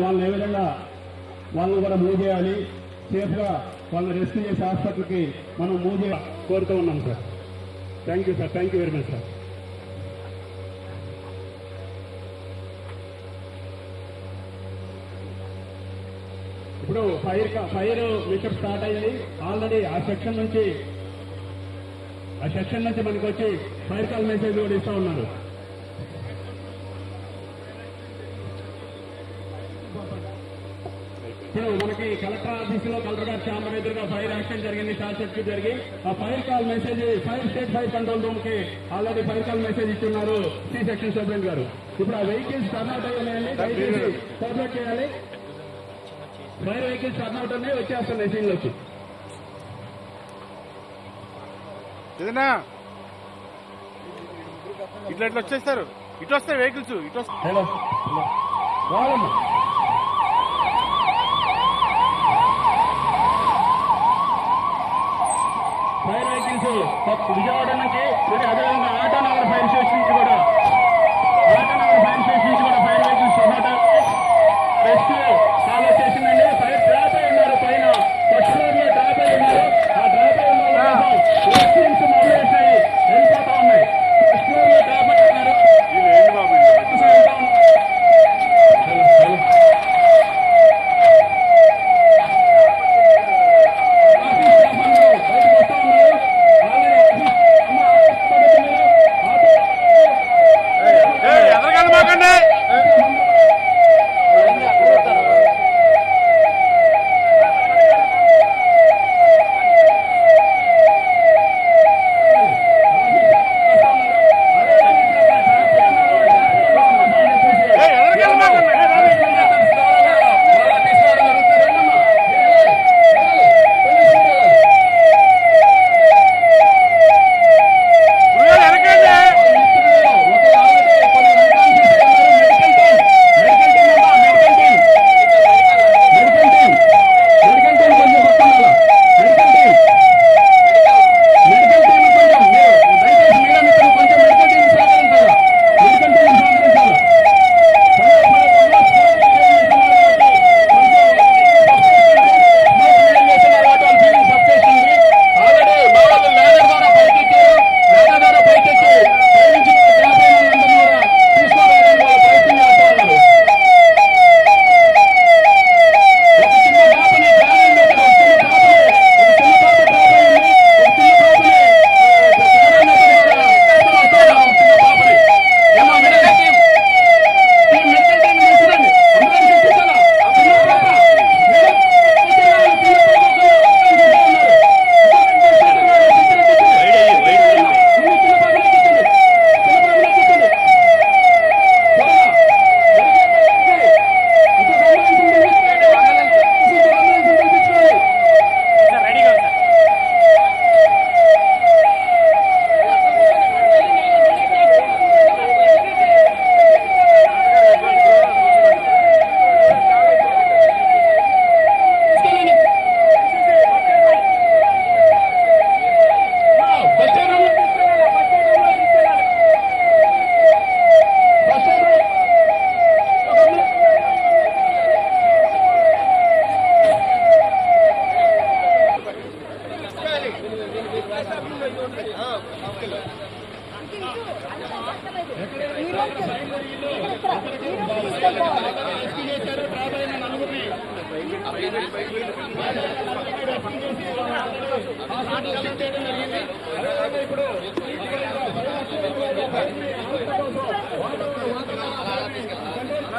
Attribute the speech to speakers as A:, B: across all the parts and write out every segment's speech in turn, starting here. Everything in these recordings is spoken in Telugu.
A: వాళ్ళని ఏ విధంగా వాళ్ళని కూడా మూవ్ చేయాలి, సేఫ్గా వాళ్ళని రెస్క్యూ చేసే హాస్పిటల్కి మనం మూవ్ చేయాలి కోరుతూ ఉన్నాం sir. Thank you sir, thank you very much sir. ఇప్పుడు ఫైర్ మిషన్ స్టార్ట్ అయ్యింది ఆల్రెడీ. ఆ సెక్షన్ నుంచి మనకి వచ్చి ఫైర్ కాల్ మెసేజ్ కూడా ఇస్తూ ఉన్నారు. ఇప్పుడు మనకి కలెక్టర్ ఆఫీసులో కలెక్టర్ గారి ఛాంబర్ ఎదురుగా ఫైర్ యాక్షన్ జరిగింది, షార్ట్ సర్క్యూట్ జరిగి ఆ fire call message state fire control room కి ఆల్రెడీ ఫైర్ కాల్ మెసేజ్ ఇస్తున్నారు సి సెక్షన్ సూపరింటెండెంట్ గారు. ఇప్పుడు ఆ వెహికల్స్ టర్న్అవుట్ అయ్యాయండి, దయచేసి కోఆపరేట్ చేయాలి. ఫైర్ వెహికల్స్ టర్న్అవుట్ ఉన్నాయి, వచ్చేస్తున్నాయి సీన్లోకి.
B: ఇట్లా వచ్చేస్తారు, ఇటు వస్తాయి వెహికల్స్, ఇటు వస్తాయి.
A: ఫైర్ వెహికల్స్ విజయవాడ నుంచి అదేవిధంగా ఆటోనగర్ ఫైర్ స్టేషన్ నుంచి కూడా ఫైర్ వెహికల్స్ రెస్క్యూ కాల్ వచ్చేసిందండి. ఫైర్ డ్రాప్ అయి ఉన్నారు, పైన ఫస్ట్ ఫ్లోర్ లో డ్రాప్ అయి ఉన్నారు. ఆ డ్రాప్ అయి ఉన్న రెస్క్యూస్ మొదలైనాయి, వెళ్ళిపోతా ఉన్నాయి. ఫస్ట్ ఫ్లోర్ లో డ్రాప్ అయి ఉన్నారు.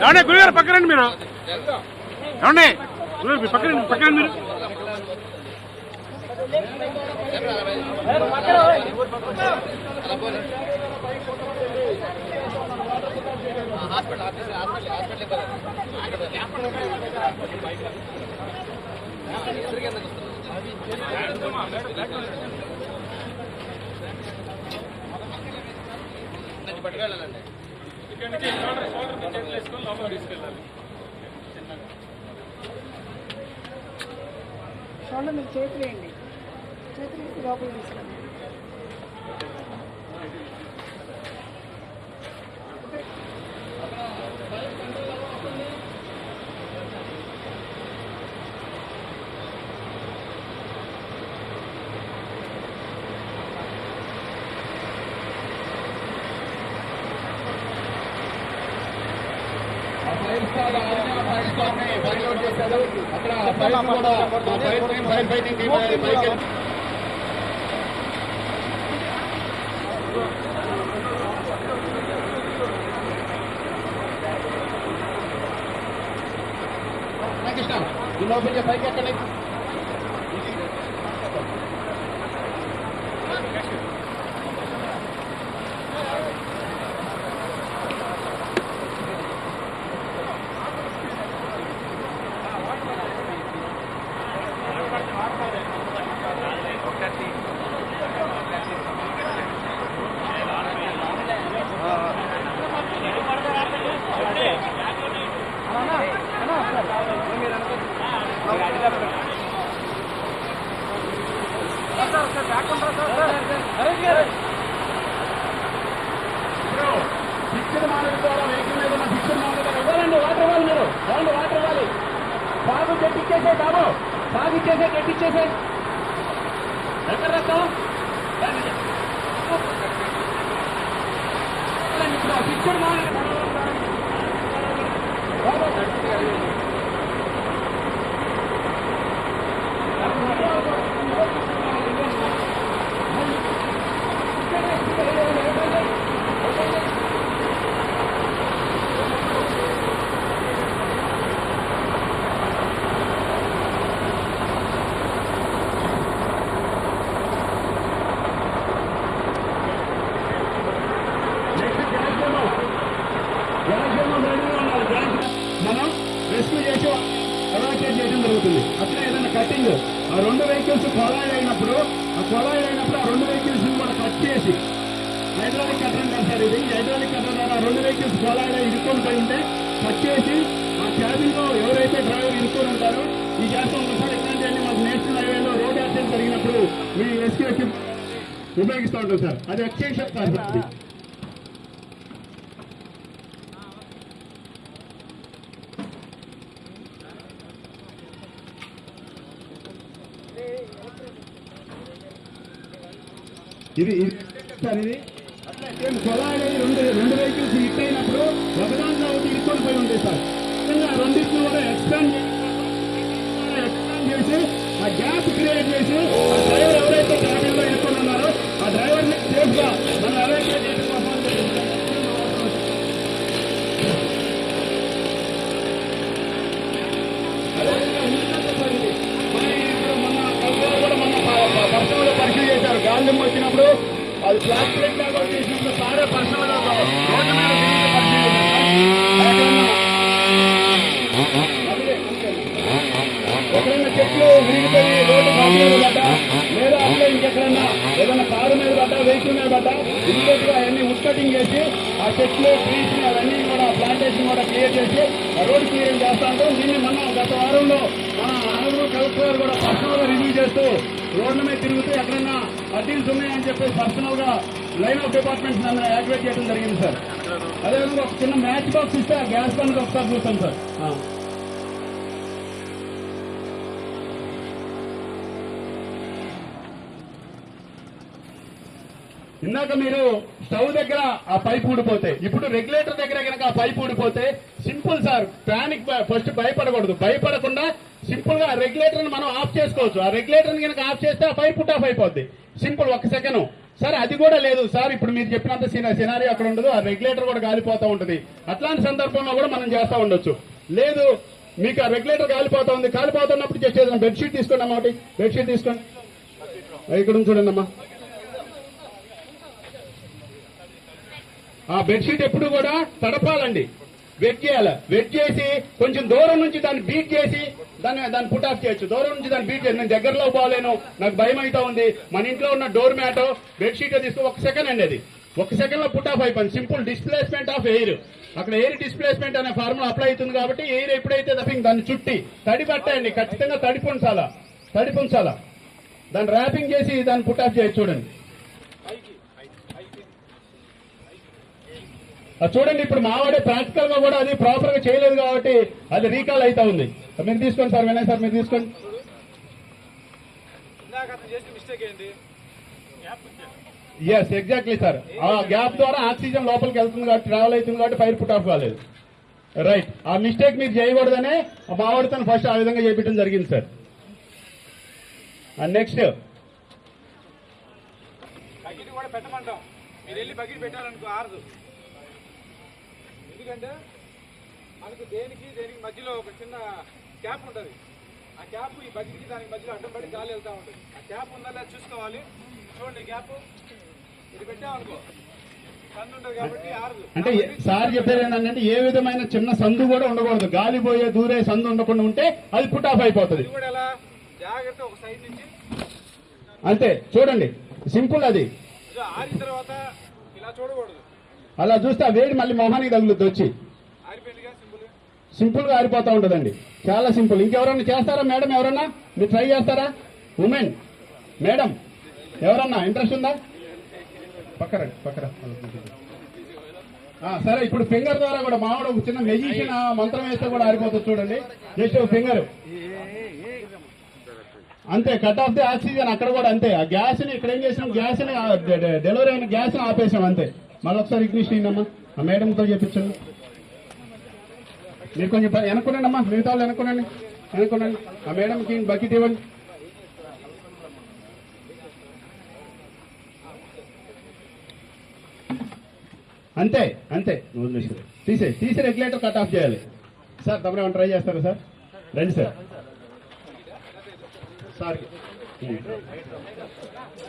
B: ఏమండి గురుగారు పక్కనండి మీరు, ఏమండి గురుగారు పక్కనండి మీరు.
C: పట్టుకెళ్ళాలండి, ఇక్కడ నుంచి షోల్డర్ వేసుకొని లోపల తీసుకెళ్ళాలి.
D: షోల్డర్ మీకు చేతులు వేయండి, చేతులు వేసి లోపల తీసుకెళ్ళండి.
A: అక్కడ ఫైర్ కూడా ఫైర్ ఫైటింగ్ టీం పైకి ఈ లోపల పైకి ఎక్కండి. ఫిక్స్డ్ మానవ ద్వారా వెహికల్ మీద ఉన్న ఫిక్స్డ్ మానవ ఇవ్వాలండి. వాటర్ ఇవ్వాలి మీరు. ఇవ్వండి, వాటర్ ఇవ్వాలి. సాగు గట్టిచ్చేసే బాబు, సాగు ఇచ్చేసే గట్టిచ్చేసే. ఎక్కడ రక్తం ఇప్పుడు ఫిక్స్డ్ మానవ మనం రెస్క్యూ చేసి ఎవాక్యుయేట్ చేయడం జరుగుతుంది. అట్లా ఏదైనా కట్టింగ్ ఆ రెండు వెహికల్స్ కొలాయిడ్ అయినప్పుడు ఆ రెండు వెహికల్స్ కూడా కట్ చేసి హైడ్రాలిక్ కట్టడం కాదు సార్ ఇది. హైడ్రాలిక్ కట్టడం ద్వారా రెండు వెహికల్స్ కొలాయిడ్ ఇరుక్కొని పోయి ఉంటే కట్ చేసి ఆ క్యాబిన్ లో ఎవరైతే డ్రైవర్ ఇరుక్కొని ఉంటారో ఈ చేస్తూ ఉంటాం సార్. ఇట్లాంటివన్నీ మాకు నేషనల్ హైవేలో రోడ్ యాక్సిడెంట్ జరిగినప్పుడు మీ రెస్క్యూ ఎక్విప్ ఉపయోగిస్తూ ఉంటాం సార్. అది ఎక్స్టెన్షన్ సార్. ఇది సార్ ఇది అట్లా సేమ్ కొలాయిడ్ రెండు వెహికల్స్ హిట్ అయినప్పుడు ఒకదాంట్లో ఒకటి ఇరుక్కొని పోయి ఉంటాయి సార్. రెండింటిని కూడా ఎక్స్పాండ్ చేసి ఆ గ్యాప్ క్రియేట్ చేసి ఆ డ్రైవర్ ఎవరైతే క్యాబిన్ లో ఇరుక్కొని ఉన్నారో ఆ డ్రైవర్ ని సేఫ్ గా మనం ఎవాక్యుయేట్ చేసి పర్సనల్ గా పరిశీలి చేశారు. గాంధీ వచ్చినప్పుడు అది ప్లాస్టిక్ లాగా చేసినప్పుడు సారే పర్సనల్ గా రోడ్డు మీద ఎక్కడైనా చెట్లు విరిగిపోయి రోడ్డు మీద పడ్డా లేదా అట్లా ఇంకెక్కడైనా ఏదైనా కారు మీద పడ్డా వెహికల్ మీద పడ్డా ఇమీడియట్ గా అవన్నీ ఉత్కటింగ్ చేసి ఆ చెట్లు ట్రీస్ అవన్నీ కూడా ప్లాంటేషన్ కూడా క్లియర్ చేసి రోడ్ క్లియరింగ్ చేస్తా ఉంటాం. దీన్ని మనం గత వారంలో మన ఆనూరు కలెక్టర్ కూడా పర్సనల్ గా రివ్యూ చేస్తూ రోడ్ల మీద తిరుగుతూ ఎక్కడైనా అడ్డీన్స్ ఉన్నాయని చెప్పి పర్సనల్ గా లైన్ ఆఫ్ డిపార్ట్మెంట్స్ నన్ను యాక్టివేట్ చేయడం జరిగింది సార్. అదేవిధంగా ఒక చిన్న మ్యాచ్ బాక్స్ ఇస్తే ఆ గ్యాస్ బండ్ ఒకసారి చూస్తాం సార్. ఇందాక మీరు స్టవ్ దగ్గర ఆ పైప్ ఊడిపోతే ఇప్పుడు రెగ్యులేటర్ దగ్గర కనుక ఆ పైప్ ఊడిపోతే సింపుల్ సార్. ప్యానిక్ ఫస్ట్ భయపడకూడదు. భయపడకుండా సింపుల్ గా రెగ్యులేటర్ మనం ఆఫ్ చేసుకోవచ్చు. ఆ రెగ్యులేటర్ కనుక ఆఫ్ చేస్తే ఆ పైప్ పుట్ ఆఫ్ అయిపోద్ది. Simple, 1 second sir. అది కూడా లేదు సార్. ఇప్పుడు మీరు చెప్పినంత సినారీ అక్కడ ఉండదు. ఆ రెగ్యులేటర్ కూడా గాలిపోతా ఉంటుంది. అట్లాంటి సందర్భంలో కూడా మనం చేస్తా ఉండొచ్చు. లేదు మీకు ఆ రెగ్యులేటర్ కాలిపోతా ఉంది, కాలిపోతున్నప్పుడు చేసేది బెడ్షీట్ తీసుకోండి అమ్మా. ఒకటి బెడ్షీట్ తీసుకోండి. ఇక్కడ చూడండి అమ్మా. ఆ బెడ్షీట్ ఎప్పుడు కూడా తడపాలండి, వెట్ చేయాలి. వెట్ చేసి కొంచెం దూరం నుంచి దాన్ని బీట్ చేసి దాన్ని పుట్ ఆఫ్ చేయొచ్చు. దూరం నుంచి దాన్ని బీట్ చేసి నేను దగ్గరలో పోలేను, నాకు భయం అవుతా ఉంది, మన ఇంట్లో ఉన్న డోర్ మ్యాటో బెడ్షీట్ తీసుకో 1 సెకండ్ అండి. అది 1 సెకండ్ లో పుట్ ఆఫ్ అయిపోయింది. Simple displacement of air. అక్కడ ఎయిర్ డిస్ప్లేస్మెంట్ అనే ఫార్ములా అప్లై అవుతుంది కాబట్టి ఎయిర్ ఎప్పుడైతే తప్పింగ్ దాన్ని చుట్టి తడి పట్టాయండి. ఖచ్చితంగా తడిపి ఉంచాలా. దాన్ని ర్యాపింగ్ చేసి దాన్ని పుట్ ఆఫ్ చేయొచ్చు. చూడండి చూడండి. ఇప్పుడు మావాడే ప్రాక్టికల్ గా కూడా అది ప్రాపర్ గా చేయలేదు కాబట్టి అది రీకాల్ అవుతా ఉంది. మీరు తీసుకోండి సార్. వినయ్ సార్ మీరు తీసుకోండి. Yes exactly sir. ఆ గ్యాప్ ద్వారా ఆక్సిజన్ లోపలికి వెళ్తుంది కాబట్టి ట్రావెల్ అవుతుంది కాబట్టి ఫైర్ పుట్ ఆఫ్ కాలేదు. రైట్. ఆ మిస్టేక్ మీరు చేయకూడదనే మా వాడితో ఫస్ట్ ఆ విధంగా చేపించడం జరిగింది సార్. నెక్స్ట్
C: బకెట్ కూడా పెట్టమంటాం. మీరు వెళ్ళి బకెట్ పెట్టారనుకో ఆరదు. ఎందుకంటే మనకు దేనికి మధ్యలో ఒక చిన్న క్యాప్ ఉంటుంది. ఆ క్యాప్ ఈ బకెట్కి దానికి మధ్యలో అడ్డం పడి గాలి వెళ్తూ ఉంటుంది. ఆ క్యాప్ ఉందా లేదా చూసుకోవాలి. చూడండి క్యాప్ ఇది పెట్టామనుకో సందు ఉంటుంది కాబట్టి ఆరదు.
A: అంటే సార్ చెప్పారు ఏంటంటే ఏ విధమైన చిన్న సందు కూడా ఉండకూడదు. గాలి పోయే దూరే సందు ఉండకుండా ఉంటే అది పుట్ ఆఫ్ అయిపోతుంది.
C: ఇది కూడా ఎలా జాగ్రత్త ఒక సైడ్ నుంచి
A: అంతే. చూడండి సింపుల్ అది.
C: ఇది ఆరిన తర్వాత ఇలా చూడకూడదు.
A: అలా చూస్తే ఆ వేడి మళ్ళీ మొహానికి తగులుద్ది వచ్చి
C: ఆరిపోయిందిగా సింపుల్.
A: సింపుల్ గా ఆరిపోతా ఉంటుందండి. చాలా సింపుల్. ఇంకెవరన్నా చేస్తారా మేడం? ఎవరన్నా మీరు ట్రై చేస్తారా? ఉమెన్ మేడం ఎవరన్నా ఇంట్రెస్ట్ ఉందా? పక్కరా. సరే, ఇప్పుడు ఫింగర్ ద్వారా కూడా మావాడు ఒక చిన్న మెజిషియన్ మంత్రం వేస్తే కూడా ఆరిపోతుంది. చూడండి జస్ట్ ఫింగర్ అంతే. Cut off the oxygen. అక్కడ కూడా అంతే. ఆ గ్యాస్ ని ఇక్కడ ఏం చేసినాం, గ్యాస్ ని డెలివరీ అయిన గ్యాస్ ని ఆపేసాం అంతే. మళ్ళీ ఒకసారి ఇగ్నిషన్ అయ్యిందమ్మా. ఆ మేడంతో చేపించండి. మీరు కొంచెం వెనుక్కునండి అమ్మా. మిగతా వాళ్ళు వెనుక్కునండి. ఆ మేడంకి బకెట్ ఇవ్వండి. అంతే. తీసి రెగ్యులేటర్ కట్ ఆఫ్ చేయాలి. సార్ తమరు ఏమైనా ట్రై చేస్తారా సార్? రండి సార్. సార్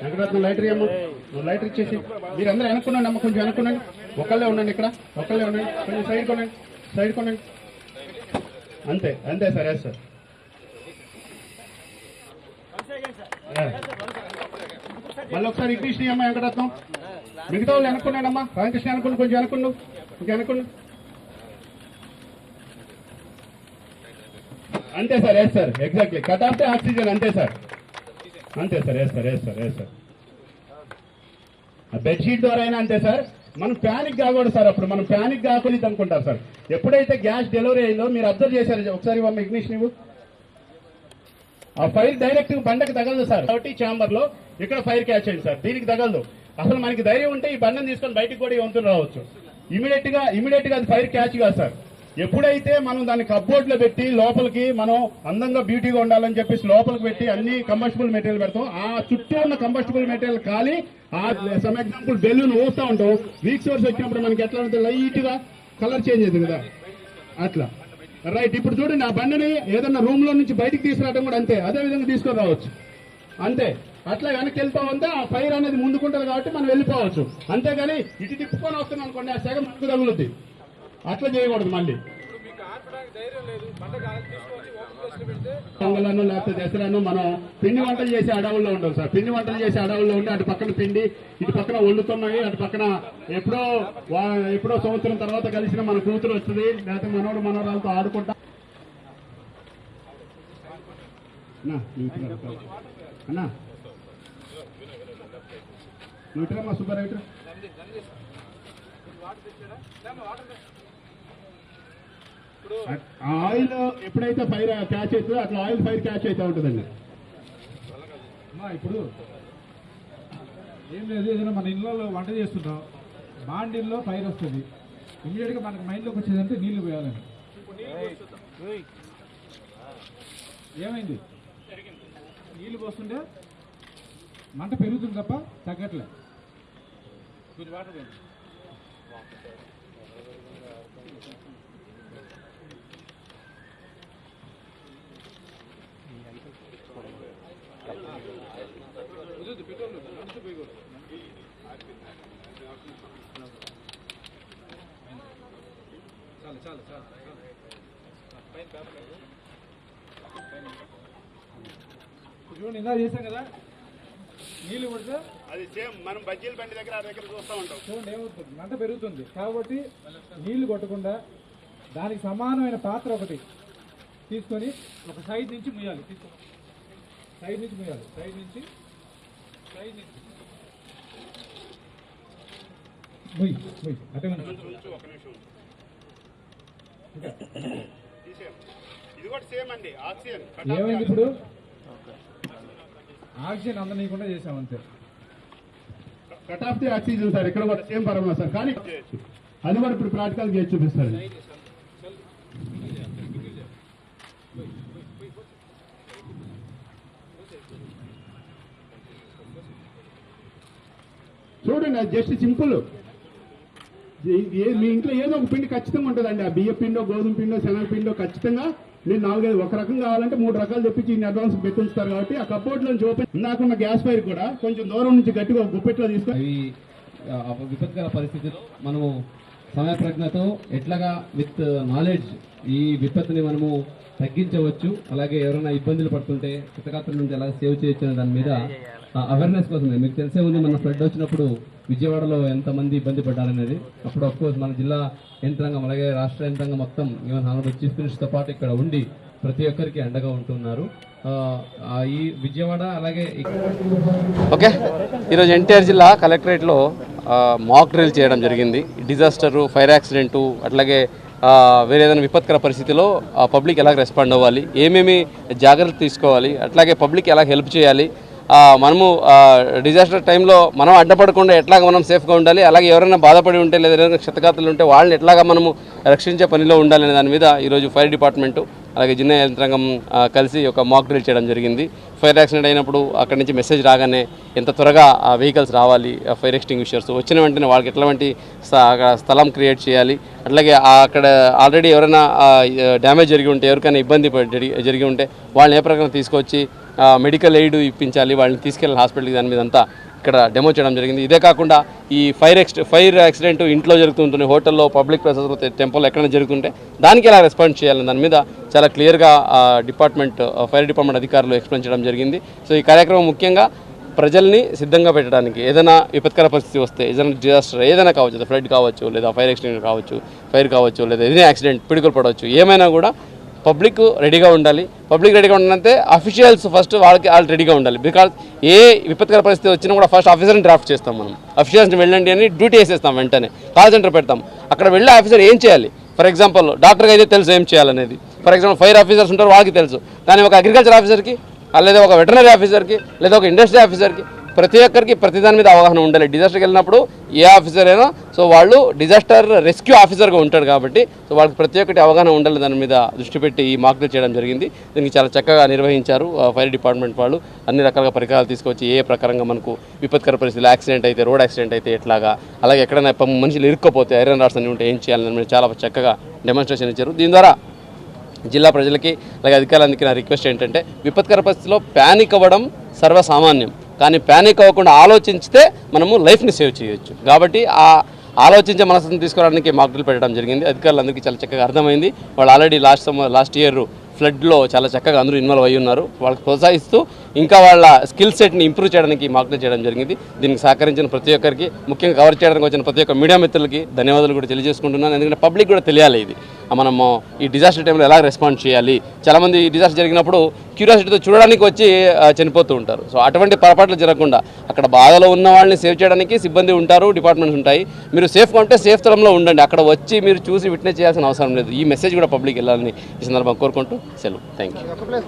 A: వెంకటరత్నం లైటర్ అమ్మ. నువ్వు లైటర్ ఇచ్చేసి మీరు అందరూ వెనుక్కునండి అమ్మ. కొంచెం వెనుక్కునండి. ఒకళ్ళే ఉండండి. ఇక్కడ ఒకళ్ళే ఉండండి. కొంచెం సైడ్ కొనండి. అంతే సార్. Yes sir. మళ్ళీ ఒకసారి ఇగ్నిషన్ అమ్మ వెంకటరత్నం. మిగతా వాళ్ళు వెనుక్కున్నాడమ్మా. రామకృష్ణ అనుకుని కొంచెం వెనుకుండు. అంతే sir. Yes sir. Exactly. Cut off the oxygen. అంతే సార్. Yes sir. ఆ బెడ్షీట్ ద్వారా అయినా అంతే సార్. మనం ప్యానిక్ కాకూడదు సార్. అప్పుడు మనం ప్యానిక్ కాకూడదు అనుకుంటారు సార్. ఎప్పుడైతే గ్యాస్ డెలివరీ అయిందో మీరు అబ్జర్వ్ చేశారు. ఒకసారి ఇగ్నిషన్ ఇవ్వు. ఆ ఫైర్ డైరెక్ట్ బండకి తగలదు సార్. కాబట్టి ఛాంబర్ లో ఇక్కడ ఫైర్ క్యాచ్ అయింది సార్. దీనికి తగలదు. అసలు మనకి ధైర్యం ఉంటే ఈ బండను తీసుకొని బయటకు కూడా ఈ వంతులు రావచ్చు. ఇమీడియట్ గా అది ఫైర్ క్యాచ్ కాదు సార్. ఎప్పుడైతే మనం దాన్ని కప్బోర్డ్ లో పెట్టి లోపలికి మనం అందంగా బ్యూటీగా ఉండాలని చెప్పేసి లోపలికి పెట్టి అన్ని కంబస్టిబుల్ మెటీరియల్ పెడతాం. ఆ చుట్టూ ఉన్న కంబస్టిబుల్ మెటీరియల్ కాలి సమ్ ఎగ్జాంపుల్ బెలూన్ ఊస్తూ ఉంటాం. వీక్ సోర్స్ వచ్చినప్పుడు మనకి ఎట్లా ఉంటుంది, లైట్ గా కలర్ చేంజ్ అవుతుంది కదా అట్లా. రైట్. ఇప్పుడు చూడండి, ఆ బండిని ఏదన్నా రూమ్ లో నుంచి బయటికి తీసుకురావడం కూడా అంతే. అదే విధంగా తీసుకొని రావచ్చు. అంతే. అట్లా వెనక్కి వెళ్తా ఉంటే ఆ ఫైర్ అనేది ముందుకుంటుంది కాబట్టి మనం వెళ్ళిపోవచ్చు. అంతేగాని ఇటు తిప్పుకొని వస్తున్నాం అనుకోండి, ఆ సెగ మనకు తగులుద్ది. అట్లా చేయకూడదు. మళ్ళీ పొంగలను లేకపోతే దసరాను మనం పిండి వంటలు చేసే అడవుల్లో ఉండవు సార్. పిండి వంటలు చేసే అడవుల్లో ఉండి అటు పక్కన పిండి ఇటు పక్కన వండుతున్నాయి. అటు పక్కన ఎప్పుడో సంవత్సరం తర్వాత కలిసిన మన కూతురు వస్తుంది, లేకపోతే మనవరాలతో ఆడుకుంటా. అన్నా నువ్వు సుబ్బారావు ఆయిల్ ఎప్పుడైతే ఫైర్ క్యాచ్ అవుతుందో అట్లా ఆయిల్ ఫైర్ క్యాచ్ అవుతూ ఉంటుందండి.
E: ఇప్పుడు ఏం లేదు, ఏదైనా మన ఇళ్ళలో వంట చేస్తుంటాం, బాండిల్లో ఫైర్ వస్తుంది. ఇమీడియట్ గా మనకు మైండ్లోకి వచ్చేదంటే నీళ్లు పోయాలని. ఏమైంది? నీళ్లు పోస్తుంటే మంట పెరుగుతుంది తప్ప తగ్గట్లే. కొంచెం వాటర్ పోయింది. చూడండి, ఇందా చేశాం కదా, నీళ్లు కొడితే
A: అది సేమ్ మనం బజ్జీల బండి దగ్గర చూస్తూ ఉంటాం.
E: చూడండి ఏమవుతుంది, మంట పెరుగుతుంది. కాబట్టి నీళ్లు కొట్టకుండా దానికి సమానమైన పాత్ర ఒకటి తీసుకొని ఒక సైడ్ నుంచి ముయ్యాలి. సైడ్ నుంచి ముయ్యాలి. సైడ్ నుంచి ముయ్యి అటే ఏమైంది? ఇప్పుడు ఆక్సిజన్ అందనీయకుండా చేసాం అంతే.
A: Cut off the oxygen sir. ఇక్కడ కూడా సేమ్ పరమా సార్. కానీ అది కూడా ఇప్పుడు ప్రాక్టికల్ చేసి చూపిస్తారు. చూడండి, అది జస్ట్ సింపుల్. మీ ఇంట్లో ఏదో ఒక పిండి ఖచ్చితంగా ఉంటుందండి. ఆ బియ్య పిండో, గోధుమ పిండో, శనగ పిండో ఖచ్చితంగా మీరు 4-5 ఒక రకం కావాలంటే 3 రకాలు తెప్పించి ఇన్ని అడ్వాన్స్ పెట్టుంచుతారు. కాబట్టి ఆ కబోర్డ్ నుంచి ఓపెన్ నాకున్న గ్యాస్ ఫైర్ కూడా కొంచెం దూరం నుంచి గట్టిగా ఒక గుప్పెట్లో తీసుకొని
F: విపత్కర పరిస్థితిలో మనము సమయప్రజ్ఞతో ఎట్లాగా విత్ నాలెడ్జ్ ఈ విపత్తుని మనము తగ్గించవచ్చు, అలాగే ఎవరైనా ఇబ్బందులు పడుతుంటే క్షతగాత్రుల నుంచి ఎలా సేవ్ చేయొచ్చు అనే దాని మీద అవేర్నెస్ కోసం. మీకు తెలిసే ఉంది, మన ఫ్లడ్ వచ్చినప్పుడు విజయవాడలో ఎంతమంది ఇబ్బంది పడ్డారనేది. అప్పుడు అఫ్కోర్స్ మన జిల్లా యంత్రాంగం అలాగే రాష్ట్ర యంత్రాంగం మొత్తం ఈవెన్ హానరబుల్ చీఫ్ మినిస్టర్తో పాటు ఇక్కడ ఉండి ప్రతి ఒక్కరికి అండగా ఉంటున్నారు. ఈ విజయవాడ అలాగే
G: ఓకే, ఈరోజు ఎన్టీఆర్ జిల్లా కలెక్టరేట్లో మాక్ డ్రిల్ చేయడం జరిగింది. డిజాస్టరు, ఫైర్ యాక్సిడెంటు, అట్లాగే వేరే ఏదైనా విపత్కర పరిస్థితిలో పబ్లిక్ ఎలా రెస్పాండ్ అవ్వాలి, ఏమేమి జాగ్రత్తలు తీసుకోవాలి, అట్లాగే పబ్లిక్ ఎలా హెల్ప్ చేయాలి, మనము డిజాస్టర్ టైంలో మనం అడ్డపడకుండా ఎట్లాగా మనం సేఫ్గా ఉండాలి, అలాగే ఎవరైనా బాధపడి ఉంటే లేదా ఏదైనా క్షతగాత్రులు ఉంటే వాళ్ళని ఎట్లాగా మనము రక్షించే పనిలో ఉండాలనే దాని మీద ఈరోజు ఫైర్ డిపార్ట్మెంటు అలాగే జిల్లా యంత్రాంగం కలిసి ఒక మాక్ డ్రిల్ చేయడం జరిగింది. ఫైర్ యాక్సిడెంట్ అయినప్పుడు అక్కడి నుంచి మెసేజ్ రాగానే ఎంత త్వరగా ఆ వెహికల్స్ రావాలి, ఫైర్ ఎక్స్టింగ్విషర్స్ వచ్చిన వెంటనే వాళ్ళకి ఎట్లాంటి స్థలం క్రియేట్ చేయాలి, అట్లాగే అక్కడ ఆల్రెడీ ఎవరైనా డ్యామేజ్ జరిగి ఉంటే, ఎవరికైనా ఇబ్బంది జరిగి ఉంటే వాళ్ళని ఏ ప్రకారం తీసుకొచ్చి మెడికల్ ఎయిడ్ ఇప్పించాలి, వాళ్ళని తీసుకెళ్ళిన హాస్పిటల్కి, దాని మీద అంతా ఇక్కడ డెమో చేయడం జరిగింది. ఇదే కాకుండా ఈ ఫైర్ యాక్సిడెంట్ ఇంట్లో జరుగుతుంటుంది, హోటల్లో, పబ్లిక్ ప్లేసెస్లో, టెంపుల్లో ఎక్కడైనా జరుగుతుంటే దానికి ఎలా రెస్పాండ్ చేయాలని దాని మీద చాలా క్లియర్గా ఫైర్ డిపార్ట్మెంట్ అధికారులు ఎక్స్ప్లెయిన్ చేయడం జరిగింది. సో ఈ కార్యక్రమం ముఖ్యంగా ప్రజల్ని సిద్ధంగా పెట్టడానికి, ఏదైనా విపత్కర పరిస్థితి వస్తే, ఏదైనా డిజాస్టర్ ఏదైనా కావచ్చు, ఫ్లడ్ కావచ్చు, లేదా ఫైర్ యాక్సిడెంట్ కావచ్చు, ఫైర్ కావచ్చు, లేదా ఏదైనా యాక్సిడెంట్, పిడుగులు పడవచ్చు, ఏమైనా కూడా పబ్లిక్ రెడీగా ఉండాలి. పబ్లిక్ రెడీగా ఉండాలంటే అఫీషియల్స్ ఫస్ట్ వాళ్ళు రెడీగా ఉండాలి. బికాజ్ ఏ విపత్కర పరిస్థితి వచ్చినా కూడా ఫస్ట్ ఆఫీసర్ని డ్రాఫ్ట్ చేస్తాం మనం. అఫీషియల్స్ని వెళ్ళండి అని డ్యూటీ వేసేస్తాం, వెంటనే కాల్ సెంటర్ పెడతాం. అక్కడ వెళ్ళే ఆఫీసర్ ఏం చేయాలి, ఫర్ ఎగ్జాంపుల్ డాక్టర్కి అయితే తెలుసు ఏం చేయాలనేది. ఫర్ ఎగ్జాంపుల్ ఫైర్ ఆఫీసర్స్ ఉంటారు, వాళ్ళకి తెలుసు. కానీ ఒక అగ్రికల్చర్ ఆఫీసర్కి, లేదా ఒక వెటర్నరీ ఆఫీసర్కి, లేదా ఒక ఇండస్ట్రీ ఆఫీసర్కి, ప్రతి ఒక్కరికి ప్రతి దాని మీద అవగాహన ఉండాలి. డిజాస్టర్కి వెళ్ళినప్పుడు ఏ ఆఫీసర్ అయినా సో వాళ్ళు డిజాస్టర్ రెస్క్యూ ఆఫీసర్గా ఉంటాడు కాబట్టి సో వాళ్ళకి ప్రతి ఒక్కటి అవగాహన ఉండాలి. దాని మీద దృష్టి పెట్టి ఈ మాక్ డ్రిల్ చేయడం జరిగింది. దీనికి చాలా చక్కగా నిర్వహించారు ఫైర్ డిపార్ట్మెంట్ వాళ్ళు. అన్ని రకాలుగా పరికరాలు తీసుకొచ్చి ఏ ప్రకారంగా మనకు విపత్కర పరిస్థితులు, యాక్సిడెంట్ అయితే, రోడ్ యాక్సిడెంట్ అయితే ఎట్లాగా, అలాగే ఎక్కడైనా మనుషులు ఇరుక్కపోతే ఐరన్ రాడ్స్ అన్ని ఉంటే ఏం చేయాలని మీద చాలా చక్కగా డెమాన్స్ట్రేషన్ ఇచ్చారు. దీని ద్వారా జిల్లా ప్రజలకి అలాగే అధికారులందరికీ నా రిక్వెస్ట్ ఏంటంటే, విపత్కర పరిస్థితిలో ప్యానిక్ అవ్వడం సర్వసామాన్యం, కానీ ప్యానిక్ అవ్వకుండా ఆలోచిస్తే మనము లైఫ్ని సేవ్ చేయొచ్చు. కాబట్టి ఆ ఆలోచించే మనసుని తీసుకోవడానికి మాక్ డ్రిల్ పెట్టడం జరిగింది. అధికారులందరికీ చాలా చక్కగా అర్థమైంది. వాళ్ళు ఆల్రెడీ లాస్ట్ ఇయర్ ఫ్లడ్లో చాలా చక్కగా అందరూ ఇన్వాల్వ్ అయ్యి ఉన్నారు. వాళ్ళకి ప్రోత్సహిస్తూ ఇంకా వాళ్ళ స్కిల్ సెట్ని ఇంప్రూవ్ చేయడానికి మాక్ డ్రిల్ చేయడం జరిగింది. దీనికి సహకరించిన ప్రతి ఒక్కరికి, ముఖ్యంగా కవర్ చేయడానికి వచ్చిన ప్రతి ఒక్క మీడియా మిత్రులకి ధన్యవాదాలు కూడా తెలియజేసుకుంటున్నాను. ఎందుకంటే పబ్లిక్ కూడా తెలియాలి ఇది మనము ఈ డిజాస్టర్ టైంలో ఎలా రెస్పాండ్ చేయాలి. చాలామంది ఈ డిజాస్టర్ జరిగినప్పుడు క్యూరియాసిటీతో చూడడానికి వచ్చి చనిపోతూ ఉంటారు. సో అటువంటి పొరపాట్లు జరగకుండా అక్కడ బాధలో ఉన్న వాళ్ళని సేవ్ చేయడానికి సిబ్బంది ఉంటారు, డిపార్ట్మెంట్స్ ఉంటాయి. మీరు సేఫ్గా ఉంటే సేఫ్ స్థలంలో ఉండండి, అక్కడ వచ్చి మీరు చూసి విట్నెస్ చేయాల్సిన అవసరం లేదు. ఈ మెసేజ్ కూడా పబ్లిక్ వెళ్ళాలని ఈ సందర్భంగా కోరుకుంటూ సెలవు. Thank you.